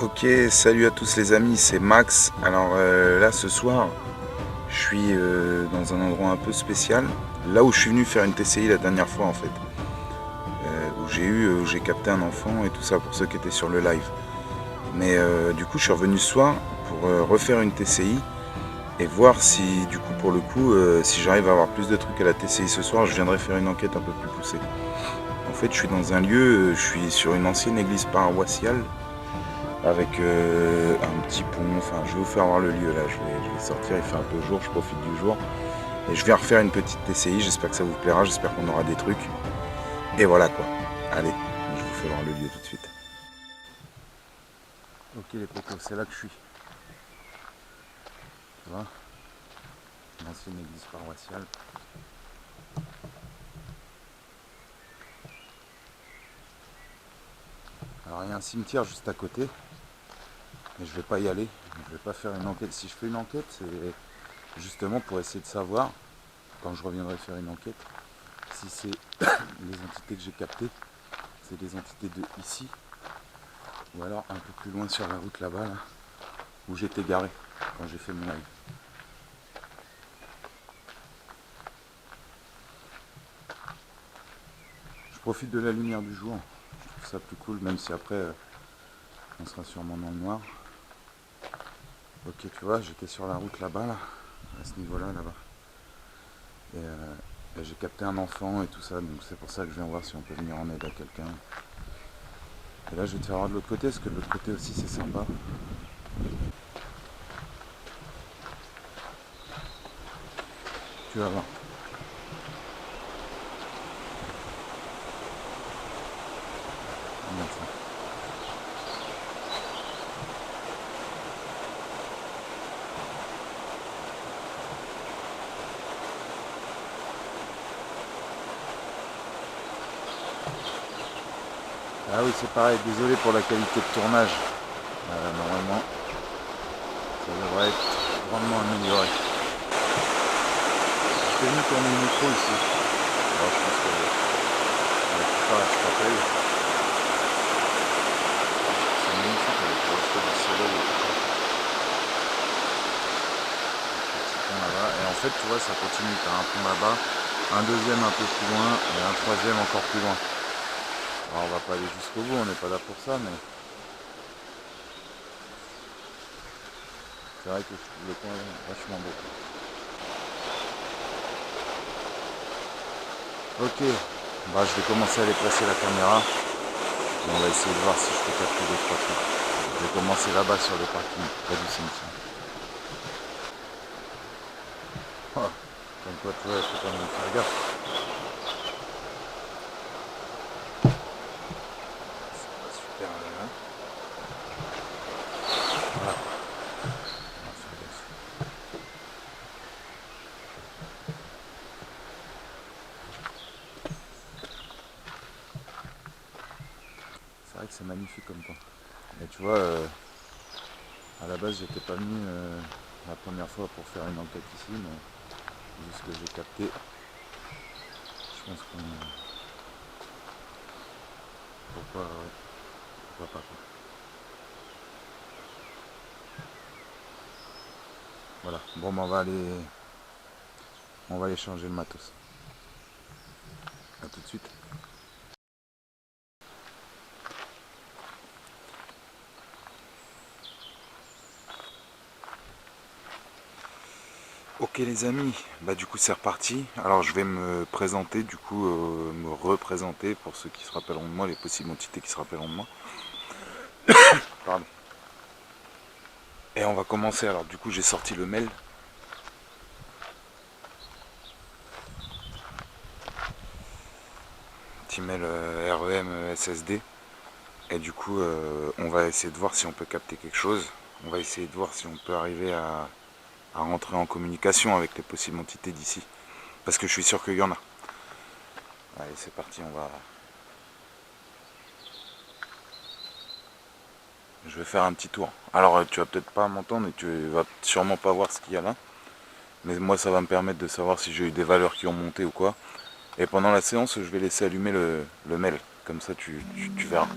Ok, salut à tous les amis, c'est Max. Alors là ce soir, je suis dans un endroit un peu spécial. Là où je suis venu faire une TCI la dernière fois en fait. Où j'ai capté un enfant et tout ça pour ceux qui étaient sur le live. Mais du coup je suis revenu ce soir pour refaire une TCI et voir si du coup pour le coup si j'arrive à avoir plus de trucs à la TCI ce soir, je viendrai faire une enquête un peu plus poussée. En fait je suis dans un lieu, je suis sur une ancienne église paroissiale avec un petit pont. Enfin, je vais vous faire voir le lieu là. Je vais sortir, il fait un peu jour, je profite du jour. Et je viens refaire une petite TCI, j'espère que ça vous plaira, j'espère qu'on aura des trucs. Et voilà quoi. Allez, je vous fais voir le lieu tout de suite. Ok les potos, c'est là que je suis. Tu vois, l'ancienne église paroissiale. Alors il y a un cimetière juste à côté. Mais je vais pas y aller. Je vais pas faire une enquête. Si je fais une enquête, c'est justement pour essayer de savoir, quand je reviendrai faire une enquête, si c'est les entités que j'ai captées, c'est des entités de ici, ou alors un peu plus loin sur la route là-bas, là, où j'étais garé quand j'ai fait mon live. Je profite de la lumière du jour, je trouve ça plus cool, même si après on sera sûrement dans le noir. Ok, tu vois, j'étais sur la route là-bas, là, à ce niveau-là, là-bas. Et j'ai capté un enfant et tout ça, donc c'est pour ça que je viens voir si on peut venir en aide à quelqu'un. Et là, je vais te faire voir de l'autre côté, parce que de l'autre côté aussi, c'est sympa. Tu vas voir. Regarde ça. Ah oui, c'est pareil, désolé pour la qualité de tournage. Normalement, ça devrait être grandement amélioré. Je t'ai mis tourner le micro ici. Alors, je pense que la plupart, je t'appelle. C'est magnifique avec le reflet du soleil et tout ça. Petit pont là-bas. Et en fait, tu vois, ça continue. Tu as un pont là-bas, un deuxième un peu plus loin et un troisième encore plus loin. Alors, on va pas aller jusqu'au bout, on n'est pas là pour ça, mais c'est vrai que je trouve le coin vachement beau. Ok, bah, je vais commencer à déplacer la caméra et on va essayer de voir si je peux capter deux trois trucs. Je vais commencer là-bas sur le parking, près du cimetière. Oh, comme quoi, tu vois, il faut quand même faire gaffe. C'est pas super là. Voilà, on va faire gaffe. C'est vrai que c'est magnifique comme temps. Et tu vois, à la base, j'étais pas venu la première fois pour faire une enquête ici, mais vu ce que j'ai capté, je pense qu'on... Pourquoi, ouais, pourquoi pas quoi. Voilà, bon ben on va aller changer le matos. A tout de suite. Ok les amis, bah du coup c'est reparti. Alors je vais me présenter, du coup me représenter pour ceux qui se rappelleront de moi, les possibles entités qui se rappelleront de moi. Pardon. Et on va commencer, alors du coup j'ai sorti le mail. Petit mail REM SSD. Et du coup on va essayer de voir si on peut capter quelque chose. On va essayer de voir si on peut arriver à rentrer en communication avec les possibles entités d'ici. Parce que je suis sûr qu'il y en a. Allez c'est parti, on va... Je vais faire un petit tour. Alors tu vas peut-être pas m'entendre et tu vas sûrement pas voir ce qu'il y a là. Mais moi ça va me permettre de savoir si j'ai eu des valeurs qui ont monté ou quoi. Et pendant la séance je vais laisser allumer le mail. Comme ça tu verras.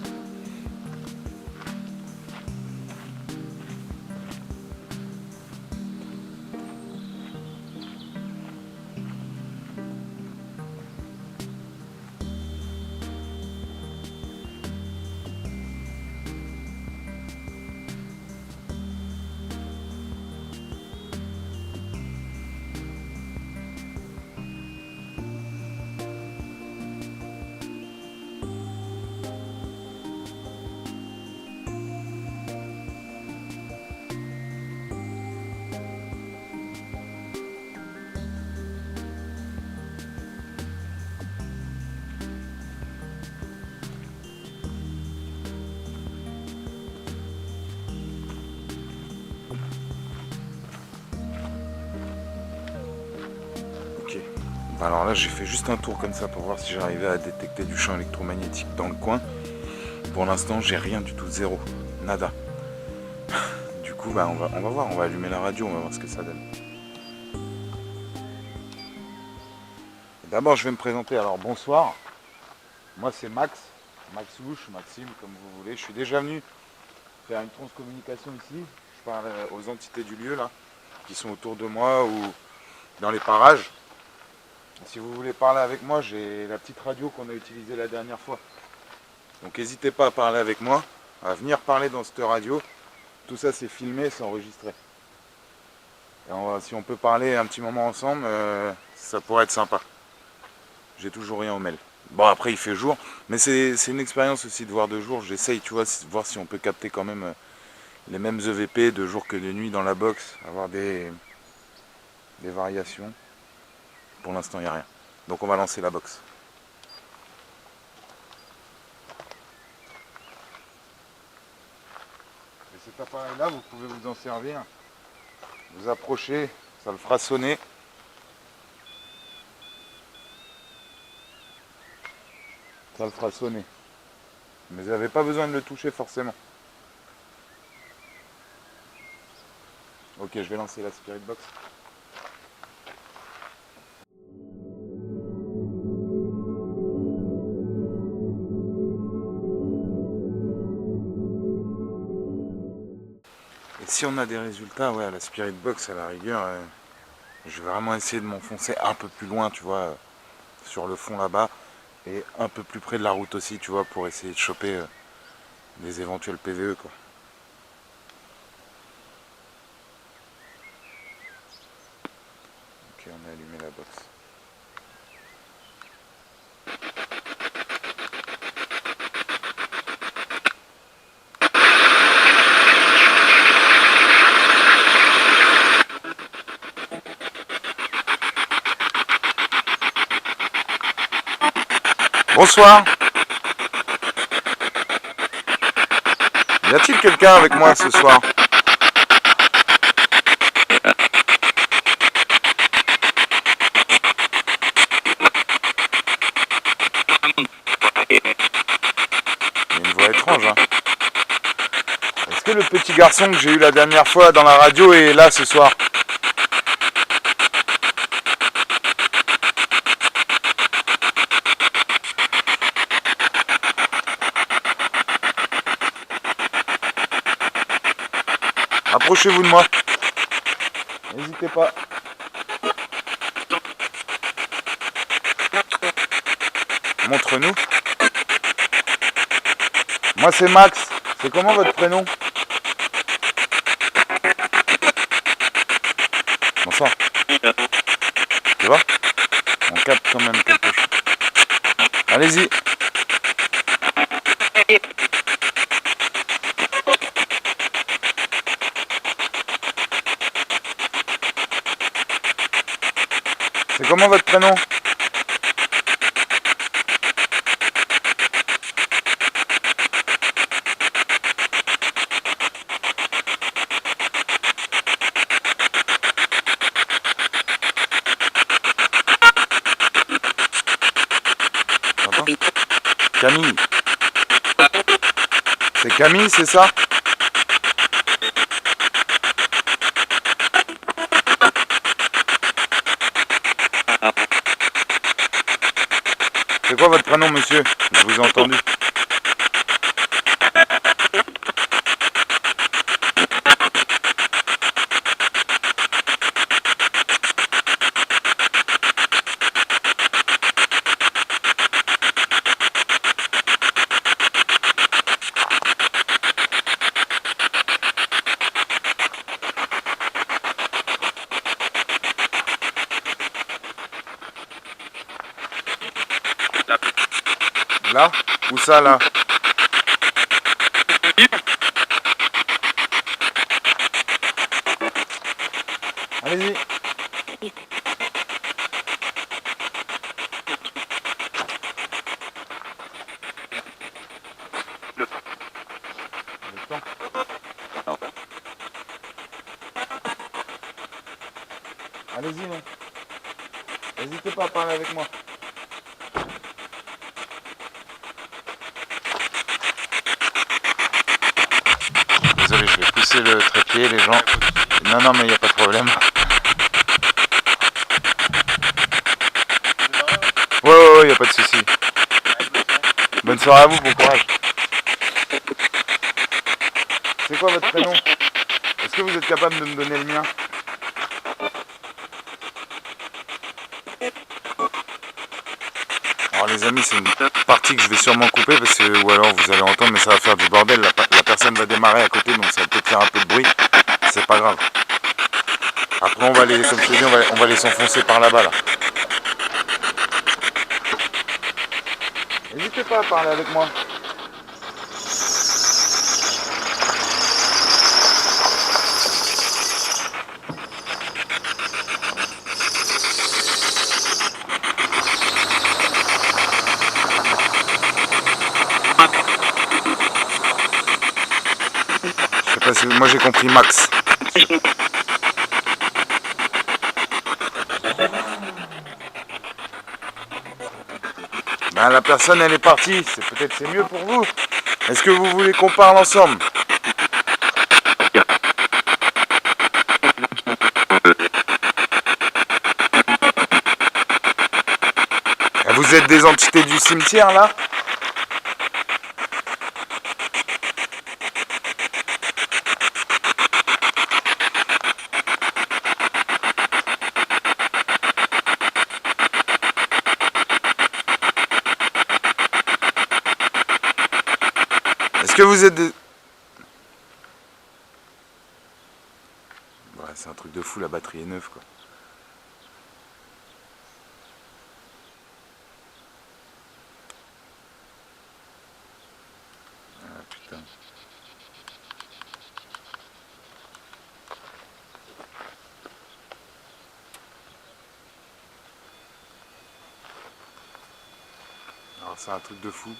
Bah alors là j'ai fait juste un tour comme ça pour voir si j'arrivais à détecter du champ électromagnétique dans le coin. Pour l'instant j'ai rien du tout, zéro, nada. Du coup bah on va voir, on va allumer la radio, on va voir ce que ça donne. D'abord je vais me présenter, alors bonsoir, moi c'est Max, Max Louche, Maxime comme vous voulez. Je suis déjà venu faire une transcommunication ici, je parle aux entités du lieu là, qui sont autour de moi ou dans les parages. Si vous voulez parler avec moi, j'ai la petite radio qu'on a utilisée la dernière fois. Donc n'hésitez pas à parler avec moi, à venir parler dans cette radio. Tout ça c'est filmé, c'est enregistré. Et si on peut parler un petit moment ensemble, ça pourrait être sympa. J'ai toujours rien au mail. Bon après il fait jour, mais c'est une expérience aussi de voir de jour. J'essaye, tu vois, de voir si on peut capter quand même les mêmes EVP de jour que de nuit dans la box, avoir des variations. Pour l'instant il n'y a rien. Donc on va lancer la box. Et cet appareil là, vous pouvez vous en servir. Vous approchez, ça le fera sonner. Ça le fera sonner. Mais vous n'avez pas besoin de le toucher forcément. Ok, je vais lancer la Spirit Box. Et si on a des résultats, ouais, à la Spirit Box, à la rigueur, je vais vraiment essayer de m'enfoncer un peu plus loin, tu vois, sur le fond là-bas, et un peu plus près de la route aussi, tu vois, pour essayer de choper des éventuels PVE, quoi. Ok, on a allumé la box. Bonsoir. Y a-t-il quelqu'un avec moi ce soir? Il y a une voix étrange, hein. Est-ce que le petit garçon que j'ai eu la dernière fois dans la radio est là ce soir? Approchez-vous de moi. N'hésitez pas. Montre-nous. Moi c'est Max. C'est comment votre prénom? Bonsoir. Tu vois? On capte quand même quelque chose. Allez-y. C'est comment votre prénom? Camille. C'est Camille, c'est ça? C'est quoi votre prénom, monsieur? Je vous ai entendu. Là? Où ça, là? Allez-y. Le temps. Allez-y, non. N'hésitez pas à parler avec moi. Désolé, je vais pousser le trépied, les gens. Non, non, mais il n'y a pas de problème. Ouais, il n'y a pas de souci. Bonne soirée à vous, bon courage. C'est quoi votre prénom? Est-ce que vous êtes capable de me donner le mien? Alors les amis, c'est une partie que je vais sûrement couper parce que, ou alors vous allez entendre, mais ça va faire du bordel. La personne va démarrer à côté, donc ça va peut-être faire un peu de bruit. C'est pas grave. Après on va les, comme je te dis, on va les s'enfoncer par là-bas là. N'hésitez pas à parler avec moi. Je sais pas si moi j'ai compris Max. Ben, la personne elle est partie, c'est mieux pour vous. Est-ce que vous voulez qu'on parle ensemble? Vous êtes des entités du cimetière là? Est-ce que vous êtes des... Ouais, c'est un truc de fou, la batterie est neuve quoi. Ah putain. Alors c'est un truc de fou.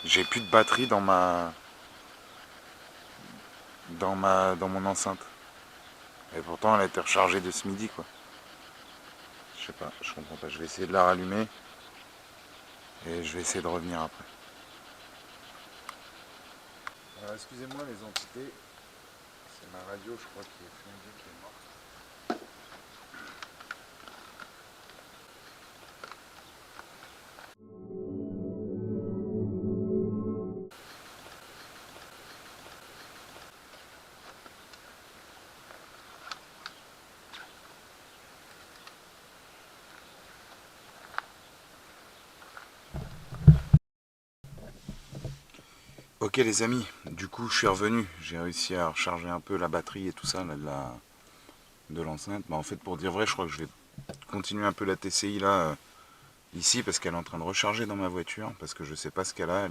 J'ai plus de batterie dans dans mon enceinte. Et pourtant elle a été rechargée de ce midi quoi. Je sais pas, je comprends pas. Je vais essayer de la rallumer et je vais essayer de revenir après. Alors excusez-moi les entités, c'est ma radio je crois qui est flinguée, qui est morte. Ok les amis, du coup je suis revenu, j'ai réussi à recharger un peu la batterie et tout ça là, de l'enceinte. Bah, en fait pour dire vrai je crois que je vais continuer un peu la TCI là ici parce qu'elle est en train de recharger dans ma voiture parce que je sais pas ce qu'elle a,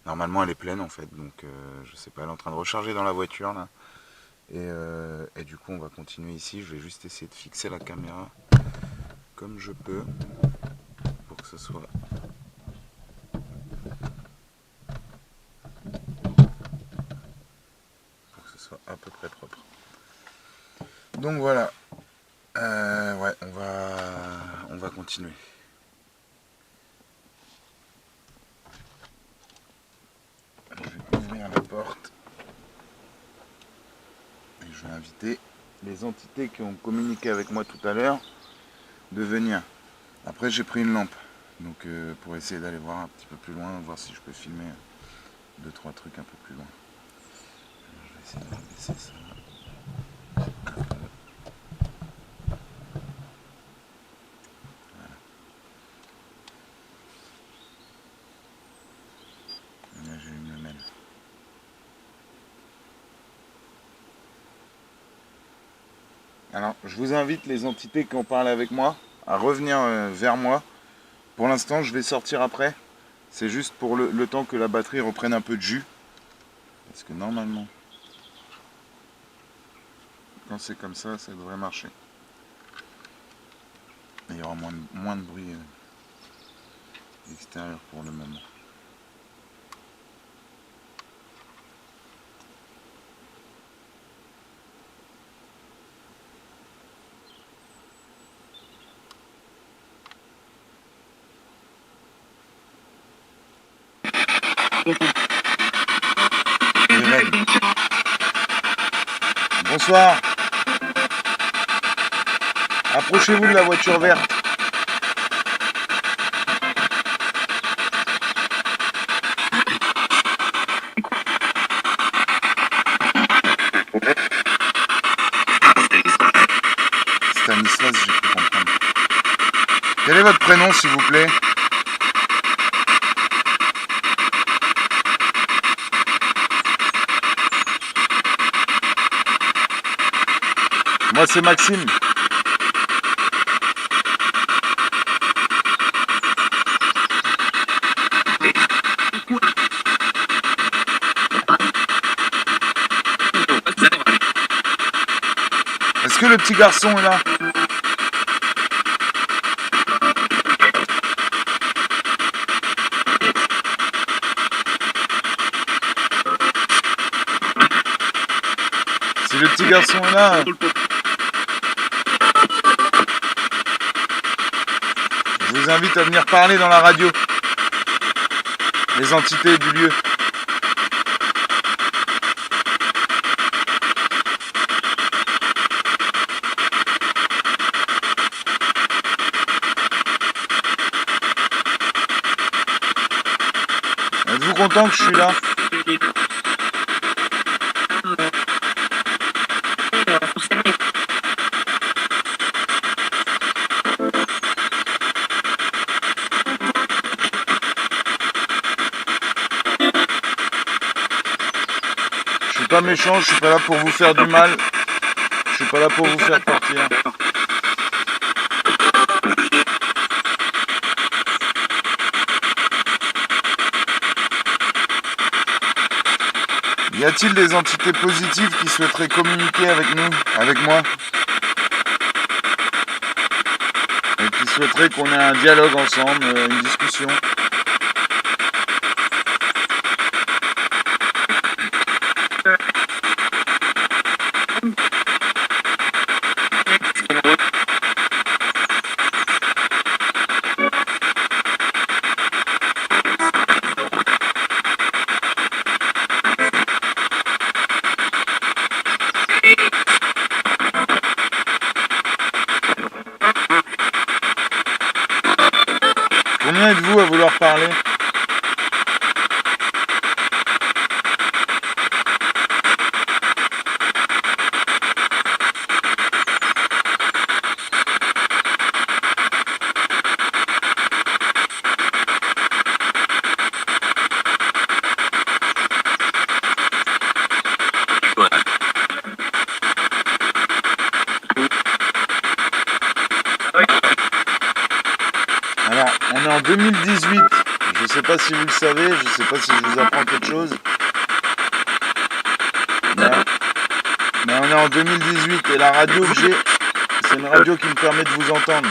normalement elle est pleine en fait donc je sais pas, elle est en train de recharger dans la voiture là et du coup on va continuer ici. Je vais juste essayer de fixer la caméra comme je peux pour que ce soit à peu près propre. Donc voilà, ouais, on va continuer. Je vais ouvrir la porte et je vais inviter les entités qui ont communiqué avec moi tout à l'heure de venir. Après j'ai pris une lampe, donc pour essayer d'aller voir un petit peu plus loin, voir si je peux filmer 2-3 trucs un peu plus loin. Alors, je vais essayer de baisser ça. Là j'ai une lamelle. Alors je vous invite les entités qui ont parlé avec moi à revenir vers moi. Pour l'instant je vais sortir après. C'est juste pour le temps que la batterie reprenne un peu de jus. Parce que normalement, quand c'est comme ça devrait marcher. Il y aura moins de bruit extérieur pour le moment. Irène. Bonsoir. Approchez-vous de la voiture verte. Stanislas, j'ai cru comprendre. Quel est votre prénom, s'il vous plaît? Moi, c'est Maxime. Est-ce que le petit garçon est là? Si le petit garçon est là, je vous invite à venir parler dans la radio. Les entités du lieu. Êtes-vous content que je suis là? Je suis pas méchant, je suis pas là pour vous faire du mal. Je suis pas là pour vous faire partir. Y a-t-il des entités positives qui souhaiteraient communiquer avec nous, avec moi? Et qui souhaiteraient qu'on ait un dialogue ensemble, une discussion? Combien êtes-vous à vouloir parler? Alors, on est en 2018. Je ne sais pas si vous le savez, je ne sais pas si je vous apprends quelque chose. Mais on est en 2018 et la radio que j'ai, c'est une radio qui me permet de vous entendre.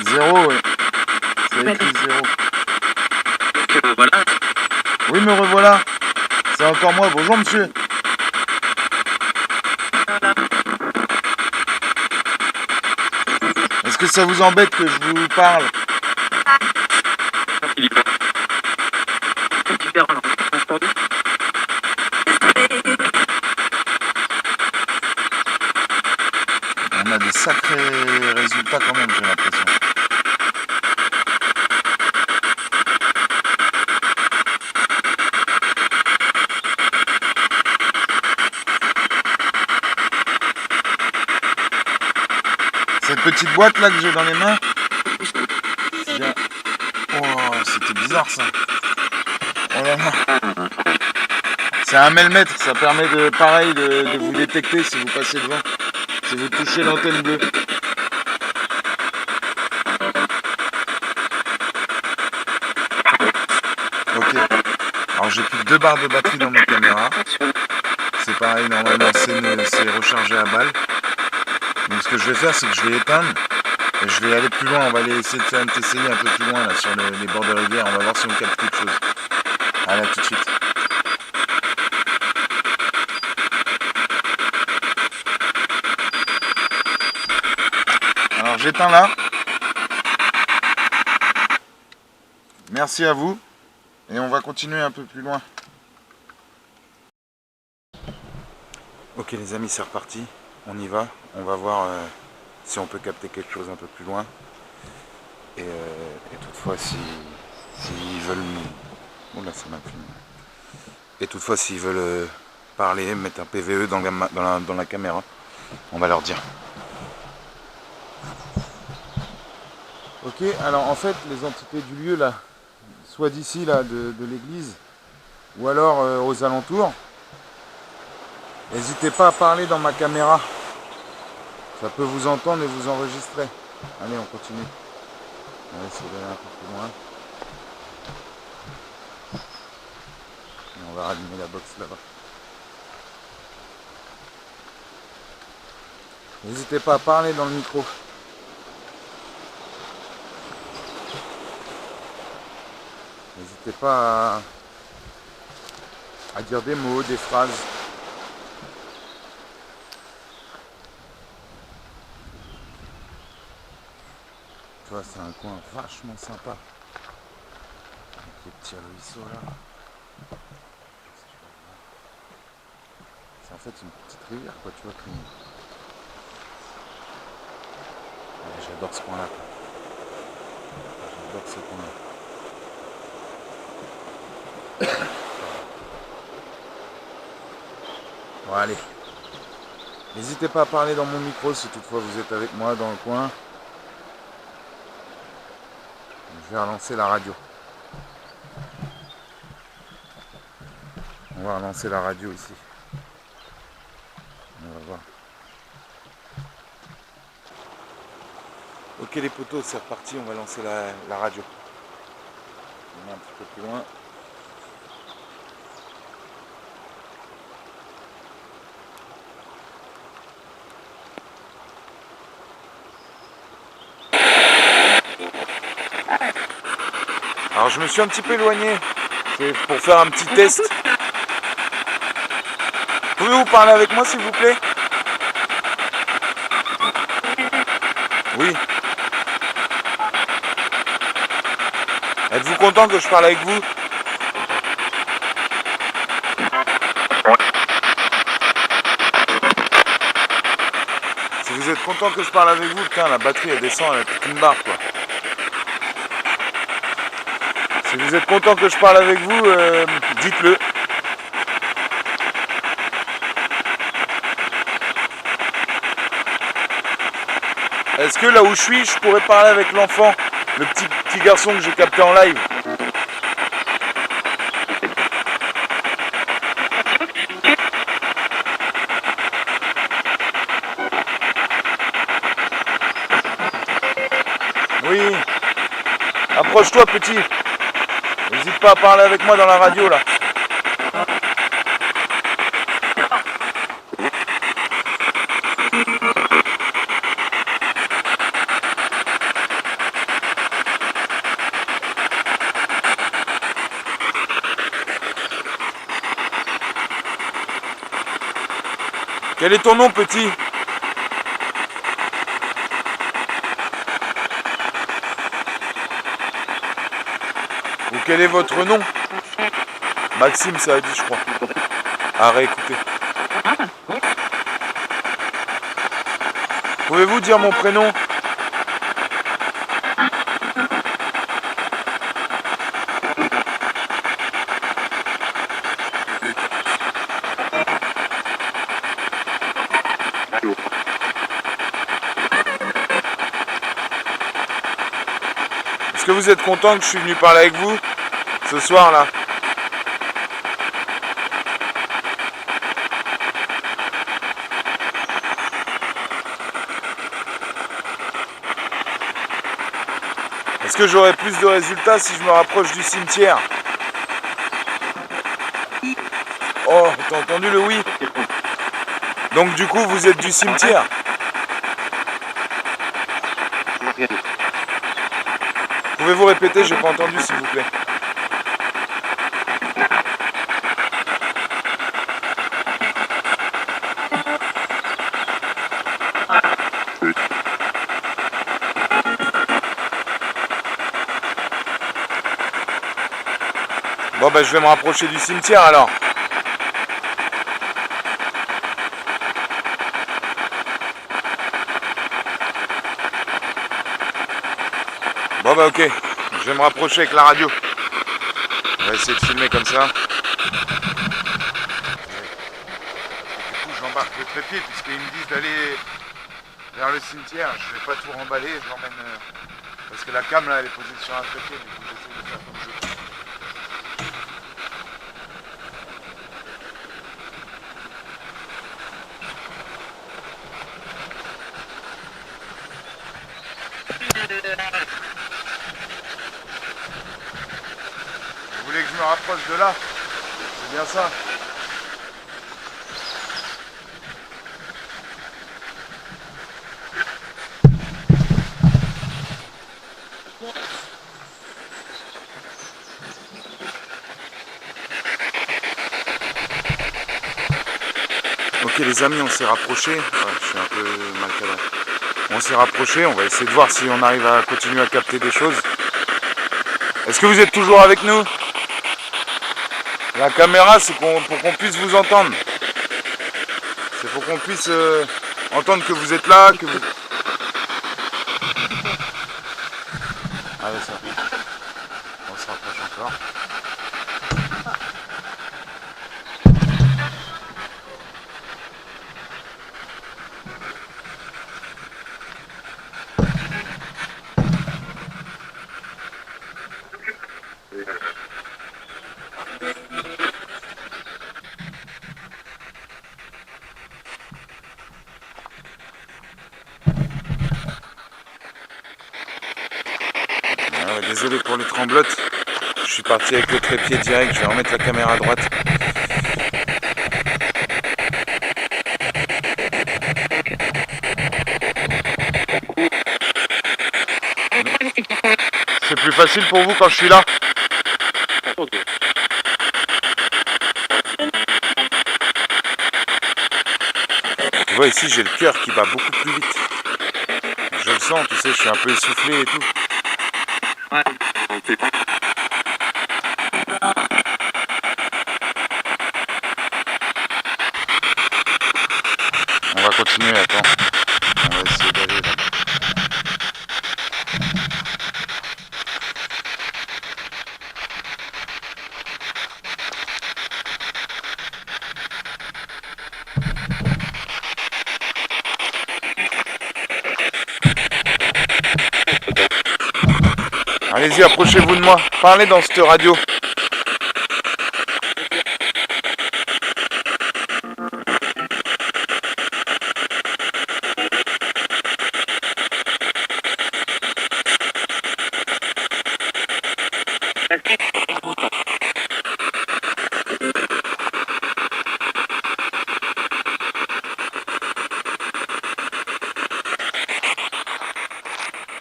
Zéro, oui. C'est écrit zéro. Voilà. Oui, me revoilà. C'est encore moi. Bonjour, monsieur. Est-ce que ça vous embête que je vous parle? Il est pas différent. On a des sacrés résultats quand même, j'ai l'impression. Cette petite boîte là que j'ai dans les mains, oh, c'était bizarre ça. Oh là là. C'est un mètre, ça permet de pareil de vous détecter si vous passez devant, si vous touchez l'antenne bleue. Ok. Alors j'ai plus que 2 barres de batterie dans ma caméra. C'est pareil, normalement c'est rechargé à balle. Donc ce que je vais faire, c'est que je vais éteindre. Et je vais aller plus loin, on va aller essayer de faire une TCI un peu plus loin là sur les bords de rivière, on va voir si on capte quelque chose. Allez, à tout de suite. Alors j'éteins là. Merci à vous. Et on va continuer un peu plus loin. Ok les amis, c'est reparti. On y va. On va voir si on peut capter quelque chose un peu plus loin. Et toutefois s'ils veulent... Oh là, ça m'a plu. Et toutefois s'ils veulent parler, mettre un PVE dans la caméra, on va leur dire. Ok, alors en fait les entités du lieu là, soit d'ici là de l'église, ou alors aux alentours, n'hésitez pas à parler dans ma caméra. Ça peut vous entendre et vous enregistrer. Allez, on continue. On va essayer d'aller un peu plus loin. Et on va rallumer la box là-bas. N'hésitez pas à parler dans le micro. N'hésitez pas à dire des mots, des phrases. Tu vois, c'est un coin vachement sympa. Avec les petits ruisseaux là. C'est en fait une petite rivière quoi, tu vois. J'adore ce coin là. J'adore ce coin là. Bon allez. N'hésitez pas à parler dans mon micro si toutefois vous êtes avec moi dans le coin. Je vais relancer la radio. On va relancer la radio ici. On va voir. Ok les potos, c'est reparti, on va lancer la radio. On est un petit peu plus loin. Alors je me suis un petit peu éloigné, c'est pour faire un petit test. Pouvez-vous parler avec moi s'il vous plaît? Oui. Êtes-vous content que je parle avec vous? Si vous êtes content que je parle avec vous, putain la batterie elle descend, elle a toute une barre quoi. Si vous êtes content que je parle avec vous, dites-le. Est-ce que là où je suis, je pourrais parler avec l'enfant, le petit garçon que j'ai capté en live? Oui. Approche-toi petit. N'hésite pas à parler avec moi dans la radio là. Quel est ton nom petit? Ou quel est votre nom? Maxime, ça a dit, je crois. À réécouter. Pouvez-vous dire mon prénom? Est-ce que vous êtes content que je suis venu parler avec vous ce soir là? Est-ce que j'aurai plus de résultats si je me rapproche du cimetière? Oh, t'as entendu le oui? Donc du coup, vous êtes du cimetière. Pouvez-vous répéter? J'ai pas entendu, s'il vous plaît. Bon ben je vais me rapprocher du cimetière alors. Bon bah ok, je vais me rapprocher avec la radio. On va essayer de filmer comme ça. Et du coup j'embarque le trépied puisqu'ils me disent d'aller vers le cimetière. Je vais pas tout remballer, je l'emmène parce que la cam là elle est posée sur un trépied. Du coup j'essaie de faire comme je peux. Vous voulez que je me rapproche de là? C'est bien ça. Ok les amis, on s'est rapprochés. Ouais, je suis un peu mal cadré. On s'est rapprochés, on va essayer de voir si on arrive à continuer à capter des choses. Est-ce que vous êtes toujours avec nous? La caméra, c'est pour qu'on puisse vous entendre. C'est pour qu'on puisse entendre que vous êtes là, que vous... Allez, ça. On se rapproche encore. Ouais, désolé pour les tremblotes. Je suis parti avec le trépied direct. Je vais remettre la caméra à droite. C'est plus facile pour vous quand je suis là? Tu vois, ici j'ai le cœur qui bat beaucoup plus vite. Je le sens, tu sais, je suis un peu essoufflé et tout. Ouais. On va continuer, attends. On va essayer d'aller là. Allez-y, approchez-vous de moi. Parlez dans cette radio.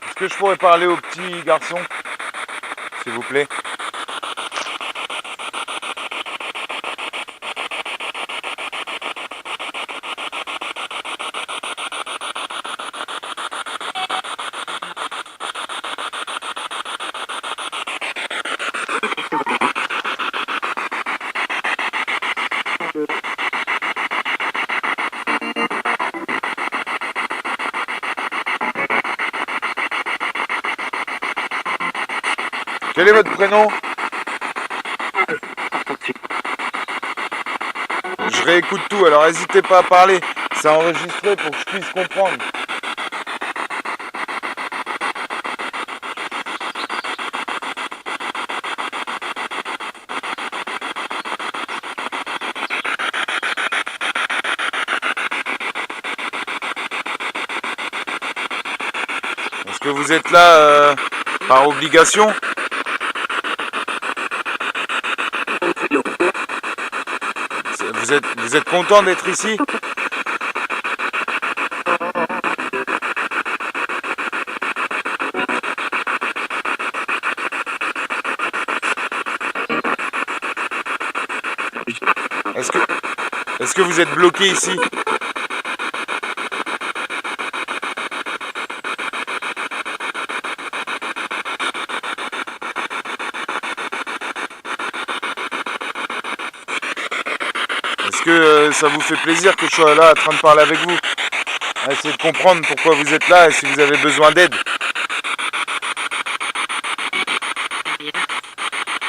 Est-ce que je pourrais parler au petit garçon, s'il vous plaît? Quel est votre prénom? Je réécoute tout, alors n'hésitez pas à parler. C'est enregistré pour que je puisse comprendre. Est-ce que vous êtes là par obligation? Vous êtes content d'être ici? Est-ce que vous êtes bloqué ici? Est-ce que ça vous fait plaisir que je sois là en train de parler avec vous? À essayer de comprendre pourquoi vous êtes là et si vous avez besoin d'aide.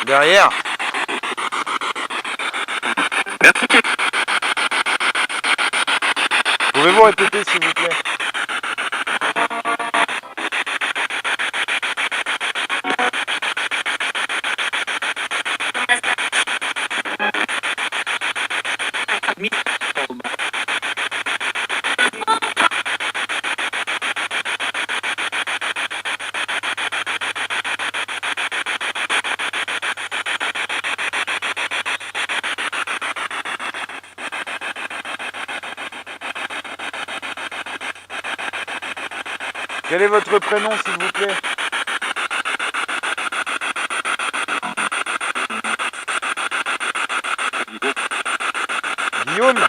Derrière? Pouvez-vous répéter s'il vous plaît? Quel est votre prénom s'il vous plaît? Guillaume?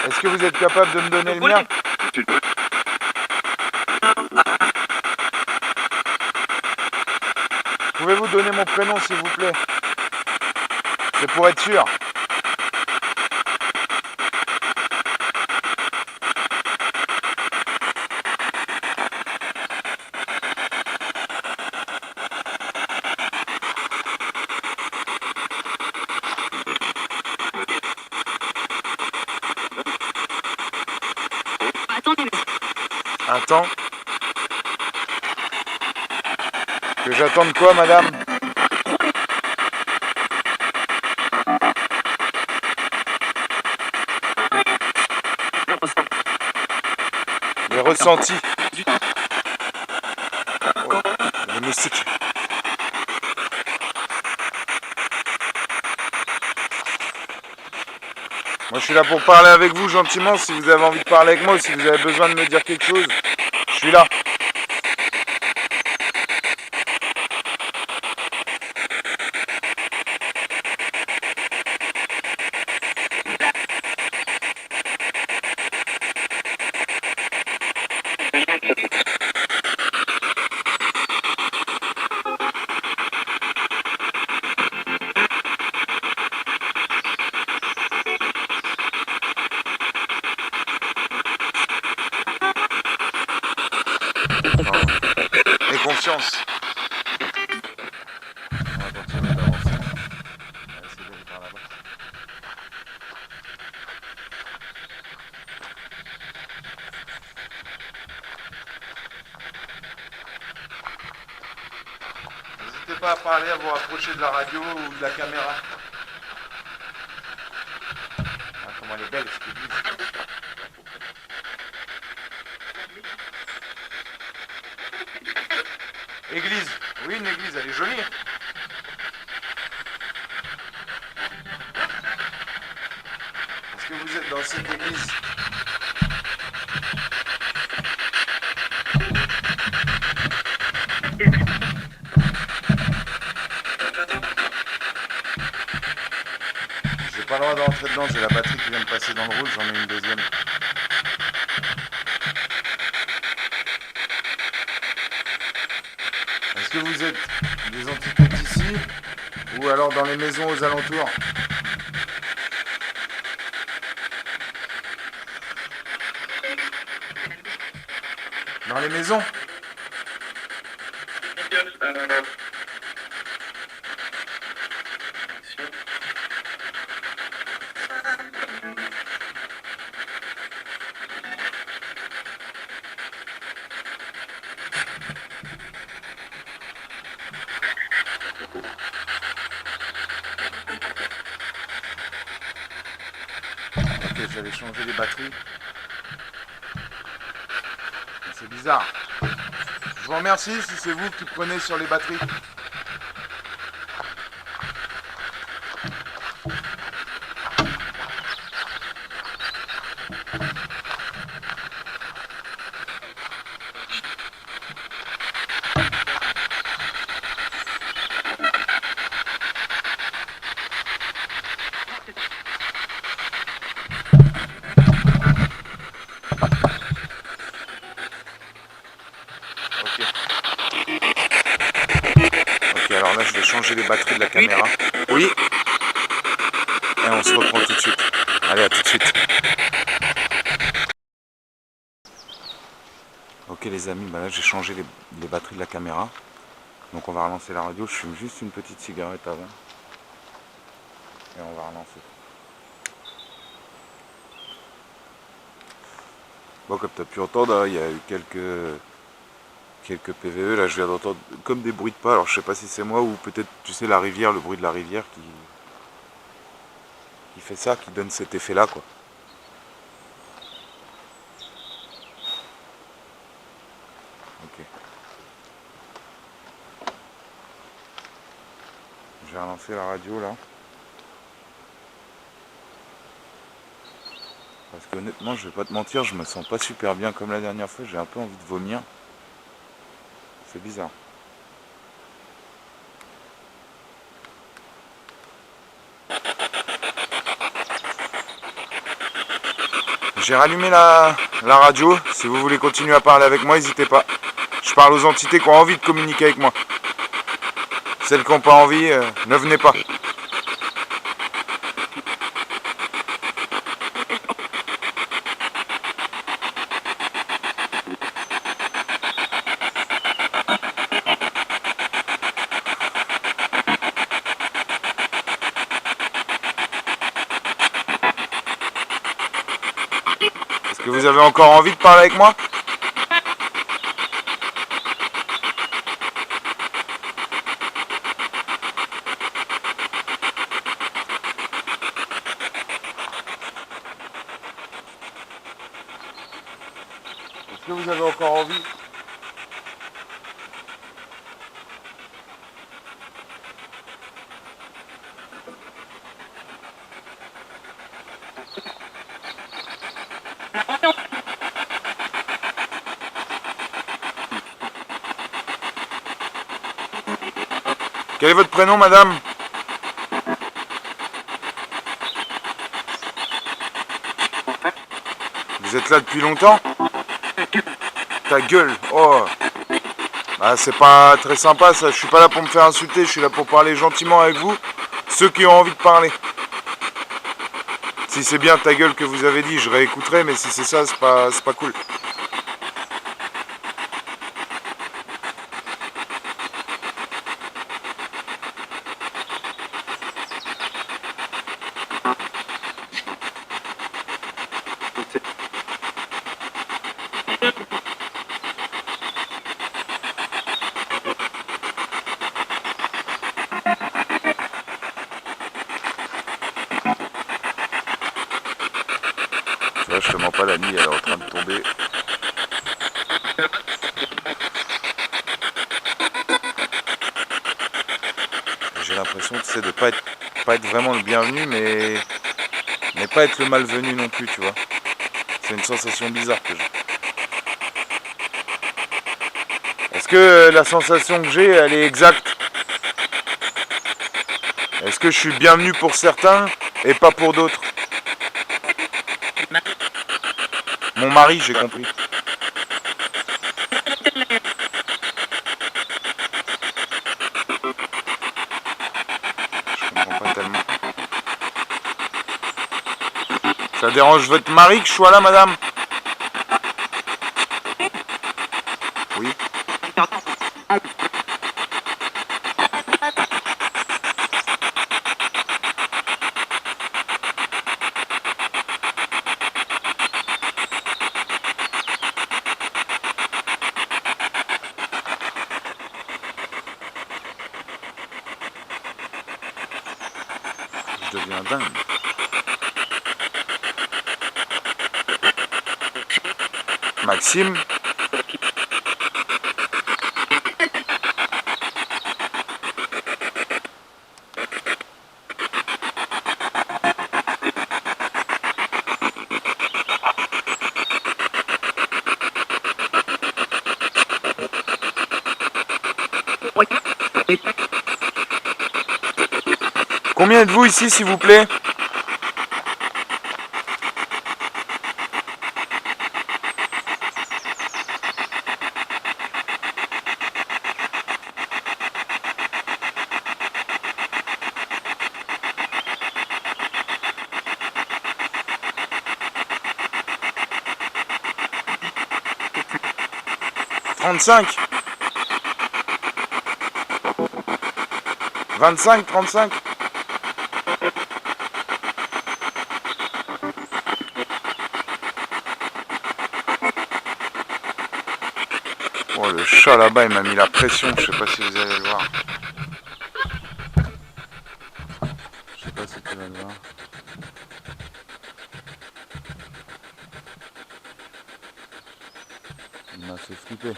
Est-ce que vous êtes capable de me donner le mien? Pouvez-vous donner mon prénom s'il vous plaît? C'est pour être sûr. Attends. Que j'attende quoi, madame? Les ressentis. Oh, les moustiques. Moi, je suis là pour parler avec vous gentiment. Si vous avez envie de parler avec moi ou si vous avez besoin de me dire quelque chose, je suis là. Et confiance. On va continuer d'avancer. On va essayer d'aller par là-bas. N'hésitez pas à parler, à vous rapprocher de la radio ou de la caméra. Ah, comment elle est belle, cette église. Église. Oui, une église, elle est jolie. Est-ce que vous êtes dans cette église? J'ai pas le droit d'entrer dedans, j'ai la batterie qui vient de passer dans le rouge, j'en ai une deuxième. Est-ce que vous êtes des entités d'ici ou alors dans les maisons aux alentours? Dans les maisons? Ok, j'avais changé les batteries. C'est bizarre. Je vous remercie si c'est vous qui prenez sur les batteries. changer les batteries de la caméra. Oui. Et on se reprend tout de suite. Allez, à tout de suite. Ok les amis, bah là j'ai changé les batteries de la caméra. Donc on va relancer la radio. Je fume juste une petite cigarette avant. Et on va relancer. Bon, comme tu as pu entendre, il y a eu quelques PVE. Là je viens d'entendre comme des bruits de pas. Alors je sais pas si c'est moi ou peut-être tu sais la rivière, le bruit de la rivière qui fait ça, qui donne cet effet là quoi. Ok. Je vais relancer la radio là. Parce qu'honnêtement, je vais pas te mentir, je me sens pas super bien comme la dernière fois, j'ai un peu envie de vomir. C'est bizarre. J'ai rallumé la radio, si vous voulez continuer à parler avec moi, n'hésitez pas. Je parle aux entités qui ont envie de communiquer avec moi. Celles qui n'ont pas envie, ne venez pas. Est-ce que vous avez encore envie de parler avec moi ? Est-ce que vous avez encore envie ? Quel est votre prénom, madame ? Vous êtes là depuis longtemps ? Ta gueule, oh. Bah c'est pas très sympa ça, je suis pas là pour me faire insulter, je suis là pour parler gentiment avec vous, ceux qui ont envie de parler. Si c'est bien ta gueule que vous avez dit, je réécouterai, mais si c'est ça, c'est pas cool. Tu vois, je te mens pas, la nuit elle est en train de tomber. J'ai l'impression, tu sais, de pas être vraiment le bienvenu, mais pas être le malvenu non plus, tu vois. C'est une sensation bizarre que j'ai. Est-ce que la sensation que j'ai, elle est exacte ? Est-ce que je suis bienvenu pour certains et pas pour d'autres ? Mon mari, j'ai compris. Je comprends pas tellement. Ça dérange votre mari que je sois là, madame ? Oui. Je deviens dingue. Maxime ? Combien êtes-vous ici, s'il vous plaît ? 35. 25, 35. Oh, le chat là-bas, il m'a mis la pression. Je sais pas si vous allez le voir. Je sais pas si tu vas le voir. Il m'a fait flipper.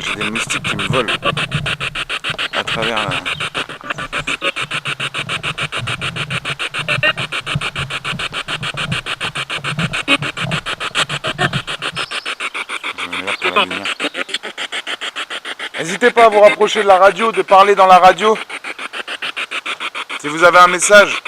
J'ai des moustiques qui me volent à travers la... Je me mets là pour la lumière. N'hésitez pas à vous rapprocher de la radio, de parler dans la radio. Si vous avez un message.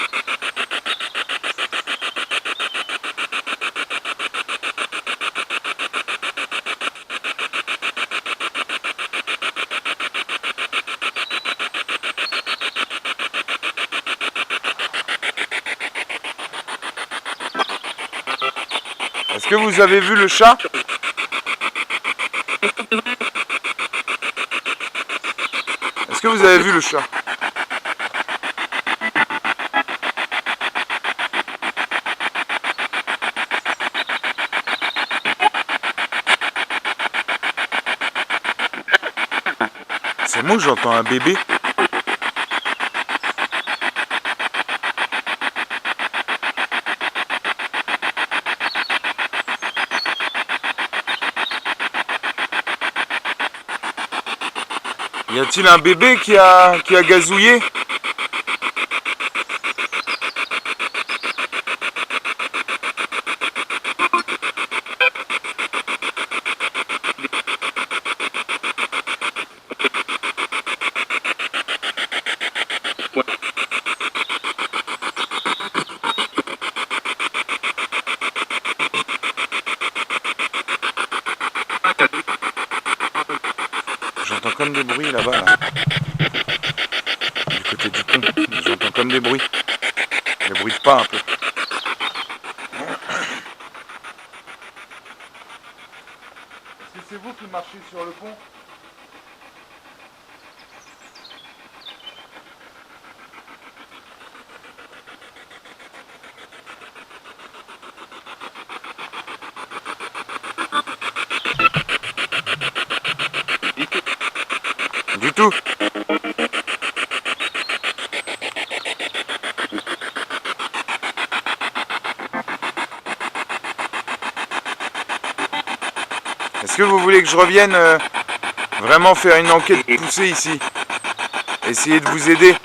Est-ce que vous avez vu le chat? Est-ce que vous avez vu le chat? C'est moi, j'entends un bébé. Y a-t-il un bébé qui a gazouillé? J'entends comme des bruits là-bas, là. Du côté du pont. J'entends comme des bruits. Des bruits de pas un peu. Est-ce que c'est vous qui marchez sur le pont? Du tout. Est-ce que vous voulez que je revienne vraiment faire une enquête poussée ici? Essayer de vous aider?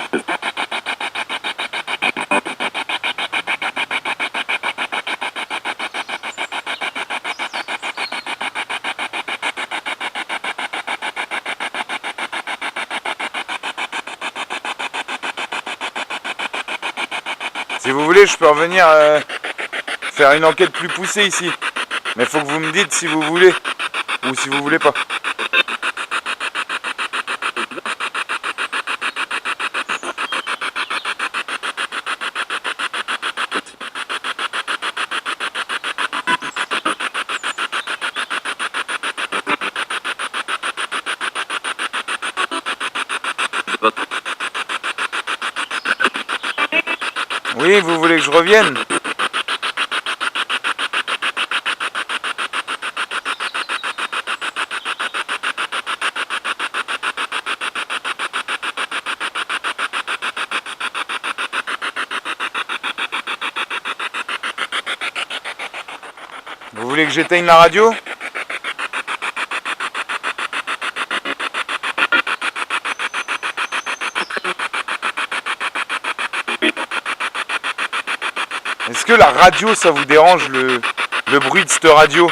Si vous voulez, je peux revenir faire une enquête plus poussée ici. Mais il faut que vous me dites si vous voulez ou si vous voulez pas. Oui, vous voulez que je revienne? Vous voulez que j'éteigne la radio? Est-ce que la radio, ça vous dérange, le bruit de cette radio?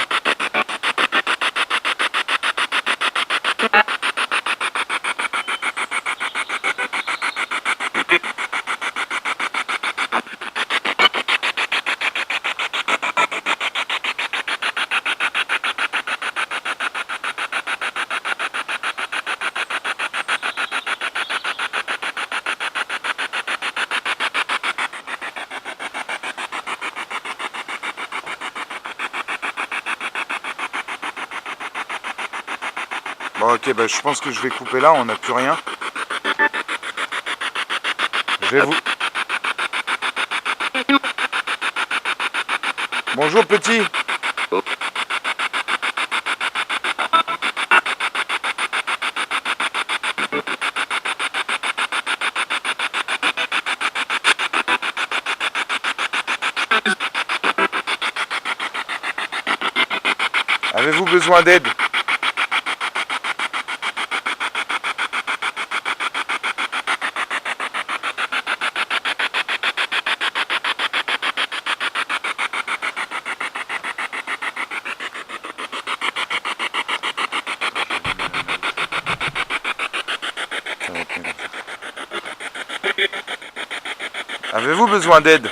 Bon ok, bah, je pense que je vais couper là, on n'a plus rien. Je vais vous... Bonjour petit. Avez-vous besoin d'aide? Avez-vous besoin d'aide?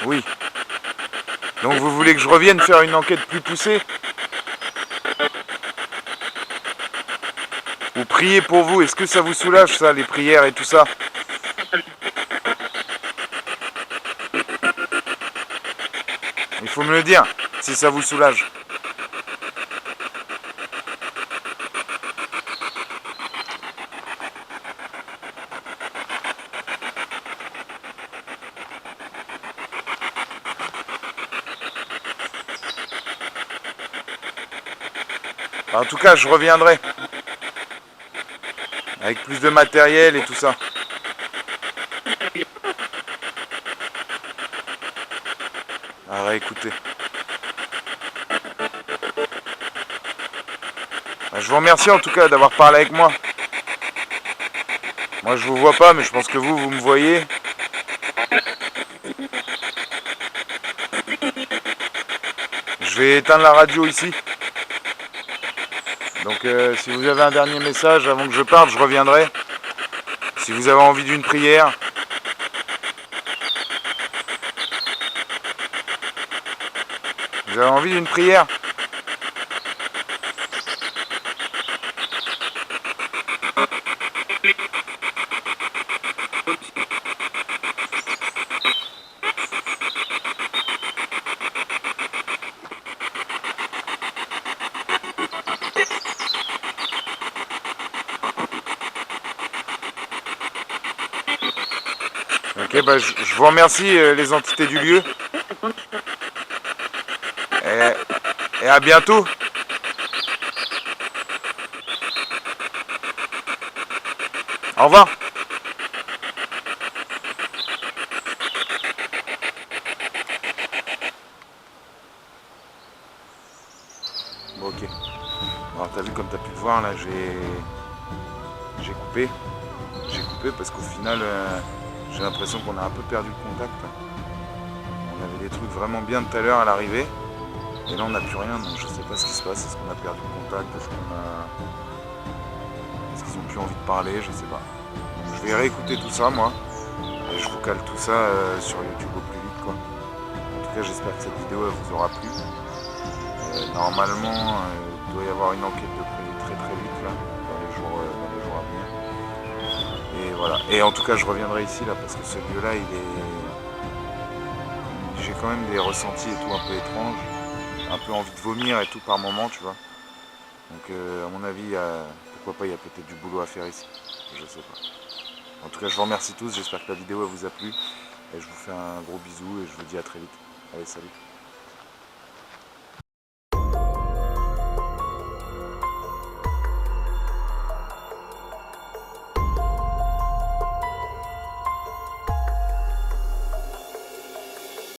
Oui. Donc vous voulez que je revienne faire une enquête plus poussée? Ou prier pour vous? Est-ce que ça vous soulage ça, les prières et tout ça? Il faut me le dire, si ça vous soulage. En tout cas, je reviendrai. Avec plus de matériel et tout ça. À réécouter. Je vous remercie en tout cas d'avoir parlé avec moi. Moi je vous vois pas, mais je pense que vous me voyez. Je vais éteindre la radio ici. Donc si vous avez un dernier message avant que je parte, je reviendrai. Si vous avez envie d'une prière. Vous avez envie d'une prière? Ok, bah, je vous remercie les entités du lieu. Et à bientôt. Au revoir. Bon ok. Alors t'as vu comme t'as pu le voir là, j'ai coupé. J'ai coupé parce qu'au final j'ai l'impression qu'on a un peu perdu le contact. On avait des trucs vraiment bien tout à l'heure à l'arrivée. Et là on n'a plus rien, donc je sais pas ce qui se passe. Est-ce qu'on a perdu le contact? Est-ce qu'ils ont plus envie de parler? Je sais pas. Donc, je vais réécouter tout ça moi. Et je vous cale tout ça sur YouTube au plus vite quoi. En tout cas j'espère que cette vidéo elle vous aura plu. Normalement il doit y avoir une enquête de prévue très vite là, dans les jours à venir. Et voilà. Et en tout cas je reviendrai ici là parce que ce lieu là j'ai quand même des ressentis et tout un peu étranges. Un peu envie de vomir et tout par moment tu vois. Donc à mon avis pourquoi pas, il y a peut-être du boulot à faire ici. Je sais pas. En tout cas je vous remercie tous, j'espère que la vidéo elle vous a plu. Et je vous fais un gros bisou et je vous dis à très vite. Allez salut.